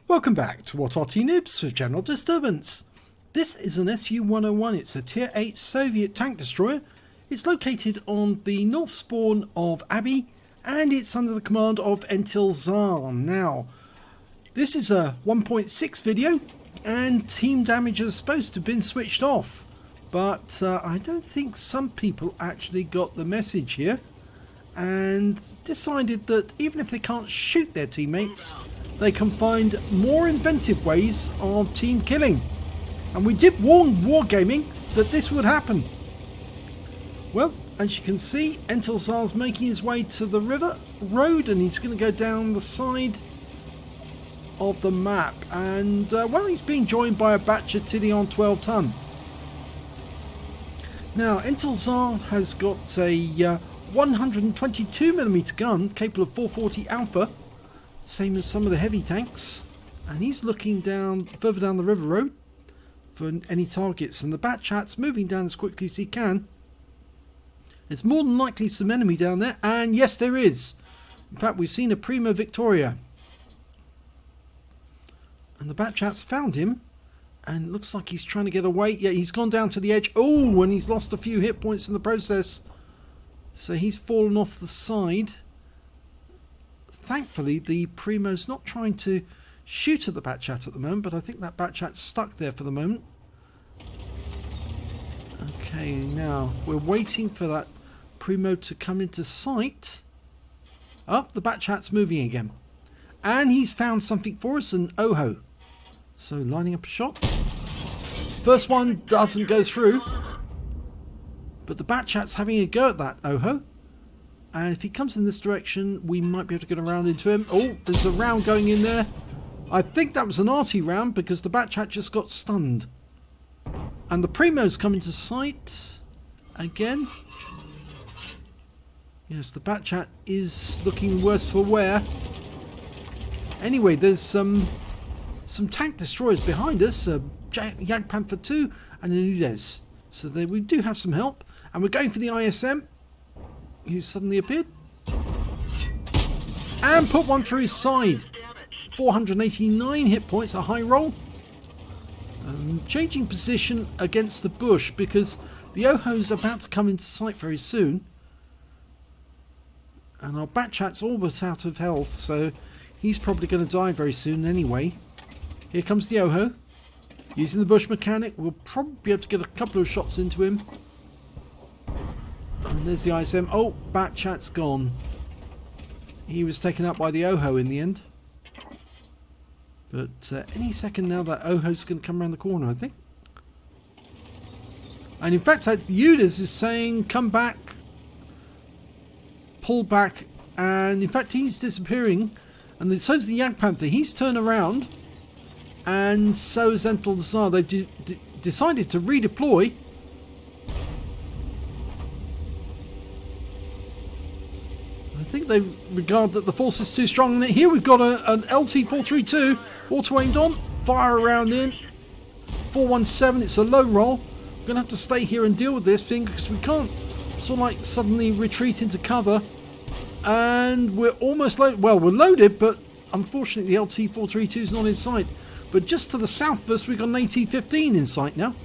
Welcome back to What Arty Noobs with General Disturbance. This is an Su-101. It's a Tier 8 Soviet tank destroyer. It's located on the north spawn of Abbey and it's under the command of entilzhar. Now, this is a 1.6 video and team damage is supposed to have been switched off. But I don't think some people actually got the message here and decided that even if they can't shoot their teammates, they can find more inventive ways of team killing. And we did warn Wargaming that this would happen. Well, as you can see, entilzhar's making his way to the river road and he's going to go down the side of the map. And, well, he's being joined by a batch of Tiddy on 12 ton. Now, entilzhar has got a 122mm gun capable of 440 alpha. Same as some of the heavy tanks, and he's looking down further down the river road for any targets, and the Batchat's moving down as quickly as he can. There's more than likely some enemy down there, and yes there is. In fact, we've seen a Primo Victoria, and the Batchat's found him and it looks like he's trying to get away. Yeah, he's gone down to the edge. Oh, and he's lost a few hit points in the process, so he's fallen off the side. Thankfully, the Primo's not trying to shoot at the Batchat at the moment, but I think that Batchat's stuck there for the moment. Okay, now we're waiting for that Primo to come into sight. Oh, the Batchat's moving again. And he's found something for us, an Oho. So lining up a shot. First one doesn't go through, but the Batchat's having a go at that Oho. And if he comes in this direction, we might be able to get around into him. Oh, there's a round going in there. I think that was an Arty round because the Batchat just got stunned. And the Primo's coming to sight again. Yes, the Batchat is looking worse for wear. Anyway, there's some tank destroyers behind us. Jagdpanther 2 and a Noobs. So we do have some help. And we're going for the ISM. Who suddenly appeared and put one through his side. 489 hit points, a high roll. Changing position against the bush because the Oho's about to come into sight very soon, and our Batchat's all but out of health, so he's probably going to die very soon anyway. Here comes the Oho using the bush mechanic. We'll probably be able to get a couple of shots into him. And there's the ISM. Oh, Batchat's gone. He was taken up by the Oho in the end. But any second now that Oho's going to come around the corner, I think. And in fact, Noobs is saying, come back. Pull back. And in fact, he's disappearing. And so's the Jagdpanther. He's turned around. And so is entilzhar. They've decided to redeploy. I think they regard that the force is too strong. And here we've got an LT-432 auto aimed on, fire around in 417. It's a low roll. We're gonna have to stay here and deal with this thing because we can't sort of like suddenly retreat into cover. And we're almost loaded. Well, we're loaded, but unfortunately the LT-432 is not in sight. But just to the south of us, we've got an AT-15 in sight now.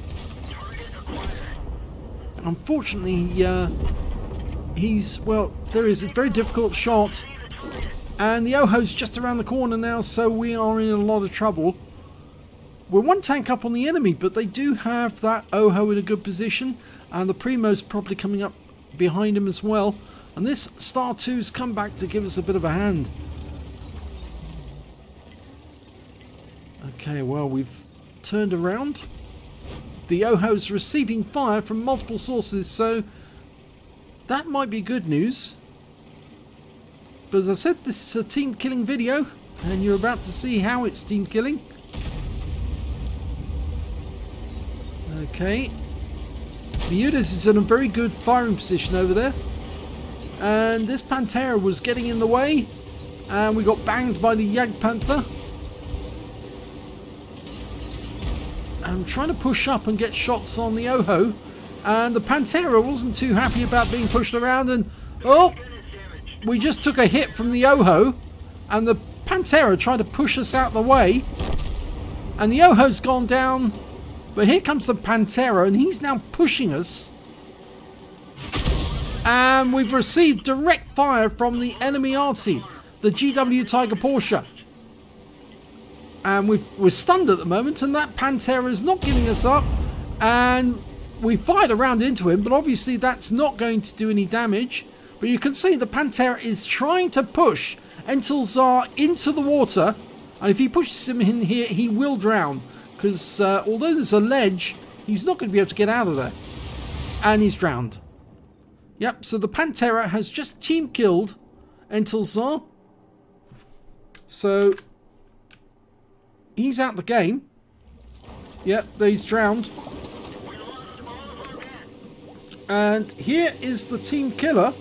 Unfortunately, there is a very difficult shot, and the Oho's just around the corner now, so we are in a lot of trouble. We're one tank up on the enemy, but they do have that Oho in a good position, and the Primo's probably coming up behind him as well, and this Star 2's come back to give us a bit of a hand. Okay, well, we've turned around. The Oho's receiving fire from multiple sources, so that might be good news. But as I said, this is a team killing video, and you're about to see how it's team killing. Okay. The Noobs is in a very good firing position over there. And this Pantera was getting in the way, and we got banged by the Jagdpanther. I'm trying to push up and get shots on the Oho, and the Pantera wasn't too happy about being pushed around, and oh, we just took a hit from the Oho, and the Pantera trying to push us out the way. And the Oho's gone down. But here comes the Pantera, and he's now pushing us. And we've received direct fire from the enemy Arty, the GW Tiger Porsche. And we're stunned at the moment, and that Pantera is not giving us up. And we fired around into him, but obviously that's not going to do any damage. But you can see the Pantera is trying to push entilzhar into the water. And if he pushes him in here, he will drown. Because although there's a ledge, he's not going to be able to get out of there. And he's drowned. Yep, so the Pantera has just team killed entilzhar. So he's out the game. Yep, he's drowned. And here is the team killer.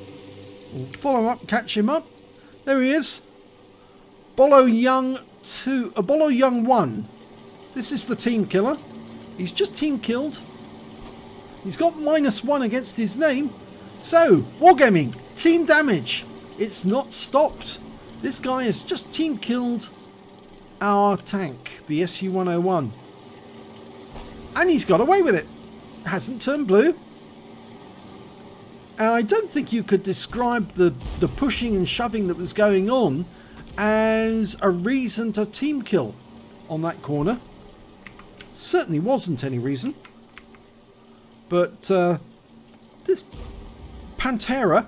We'll follow him up, catch him up. There he is. Bolo Young 1. This is the team killer. He's just team killed. He's got -1 against his name. So, Wargaming, team damage. It's not stopped. This guy has just team killed our tank, the SU-101. And he's got away with it. Hasn't turned blue. I don't think you could describe the pushing and shoving that was going on as a reason to team kill on that corner. Certainly wasn't any reason. But this Pantera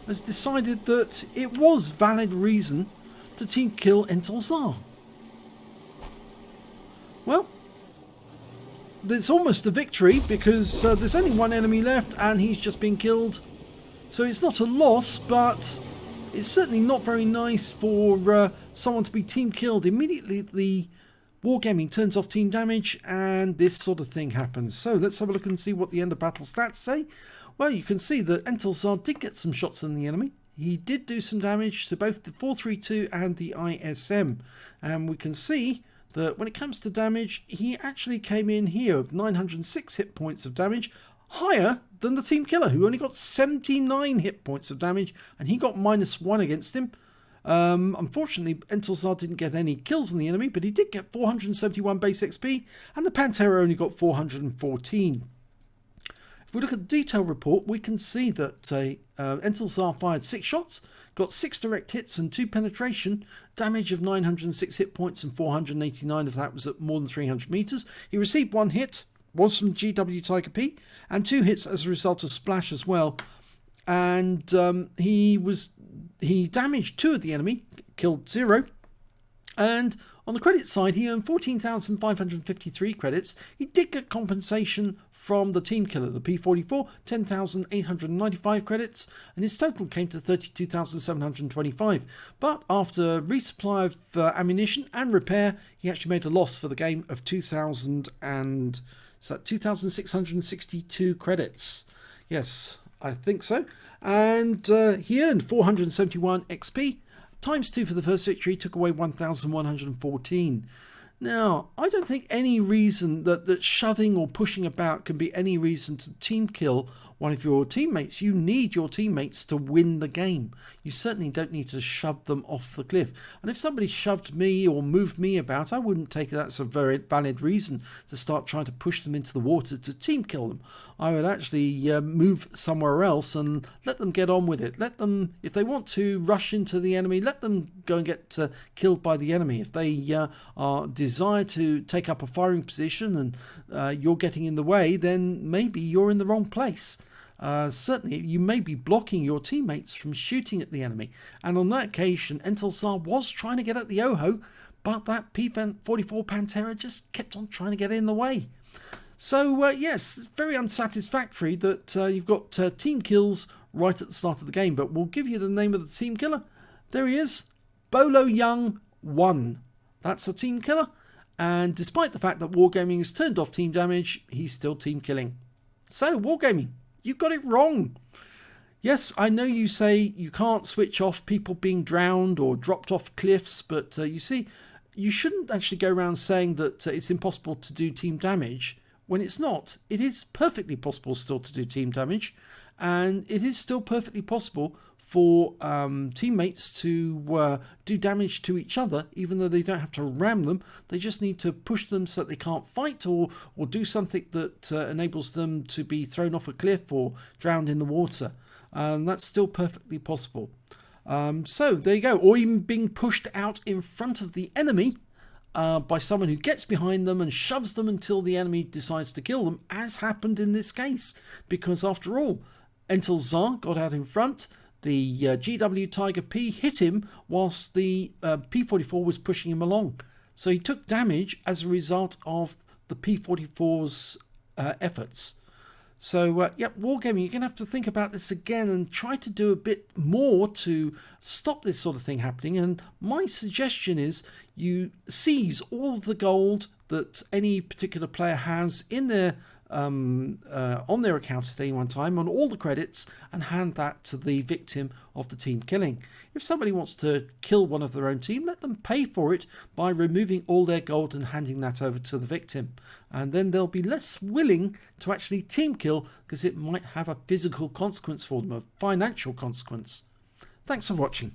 has decided that it was valid reason to team kill entilzhar. Well, it's almost a victory because there's only one enemy left and he's just been killed. So it's not a loss, but it's certainly not very nice for someone to be team killed. Immediately the Wargaming turns off team damage and this sort of thing happens. So let's have a look and see what the end of battle stats say. Well, you can see that entilzhar did get some shots on the enemy. He did do some damage to both the 432 and the ISM. And we can see that when it comes to damage, he actually came in here with 906 hit points of damage, higher than the team killer, who only got 79 hit points of damage, and he got -1 against him. Unfortunately, entilzhar didn't get any kills on the enemy, but he did get 471 base XP, and the Pantera only got 414. If we look at the detail report, we can see that entilzhar fired 6 shots, got 6 direct hits and 2 penetration, damage of 906 hit points, and 489 of that was at more than 300 meters. He received 1 hit, was from GW Tiger P, and 2 hits as a result of splash as well. And he damaged 2 of the enemy, killed 0. And on the credit side, he earned 14,553 credits. He did get compensation from the team killer, the P.44, 10,895 credits, and his total came to 32,725. But after resupply of ammunition and repair, he actually made a loss for the game of 2,662 credits. Yes, I think so. And he earned 471 XP. Times 2 for the first victory, took away 1,114. Now, I don't think any reason that shoving or pushing about can be any reason to team kill one of your teammates. You need your teammates to win the game. You certainly don't need to shove them off the cliff. And if somebody shoved me or moved me about, I wouldn't take that as a very valid reason to start trying to push them into the water to team kill them. I would actually move somewhere else and let them get on with it. Let them, if they want to rush into the enemy, let them go and get killed by the enemy. If they desire to take up a firing position and you're getting in the way, then maybe you're in the wrong place. Certainly you may be blocking your teammates from shooting at the enemy, and on that occasion entilzhar was trying to get at the Oho, but that P.44 Pantera just kept on trying to get in the way. So yes, it's very unsatisfactory that you've got team kills right at the start of the game, but we'll give you the name of the team killer. There he is, Bolo Young 1. That's a team killer, and despite the fact that Wargaming has turned off team damage, he's still team killing. So Wargaming, you got it wrong. Yes, I know you say you can't switch off people being drowned or dropped off cliffs, but you see, you shouldn't actually go around saying that it's impossible to do team damage when it's not. It is perfectly possible still to do team damage, and it is still perfectly possible for teammates to do damage to each other, even though they don't have to ram them. They just need to push them so that they can't fight, or do something that enables them to be thrown off a cliff or drowned in the water. And that's still perfectly possible. So there you go. Or even being pushed out in front of the enemy by someone who gets behind them and shoves them until the enemy decides to kill them, as happened in this case. Because after all, entilzhar got out in front. The GW Tiger P hit him whilst the P44 was pushing him along. So he took damage as a result of the P44's efforts. So, yeah, Wargaming, you're going to have to think about this again and try to do a bit more to stop this sort of thing happening. And my suggestion is you seize all of the gold that any particular player has in their on their account at any one time, on all the credits, and hand that to the victim of the team killing. If somebody wants to kill one of their own team, let them pay for it by removing all their gold and handing that over to the victim. And then they'll be less willing to actually team kill, because it might have a physical consequence for them, a financial consequence. Thanks for watching.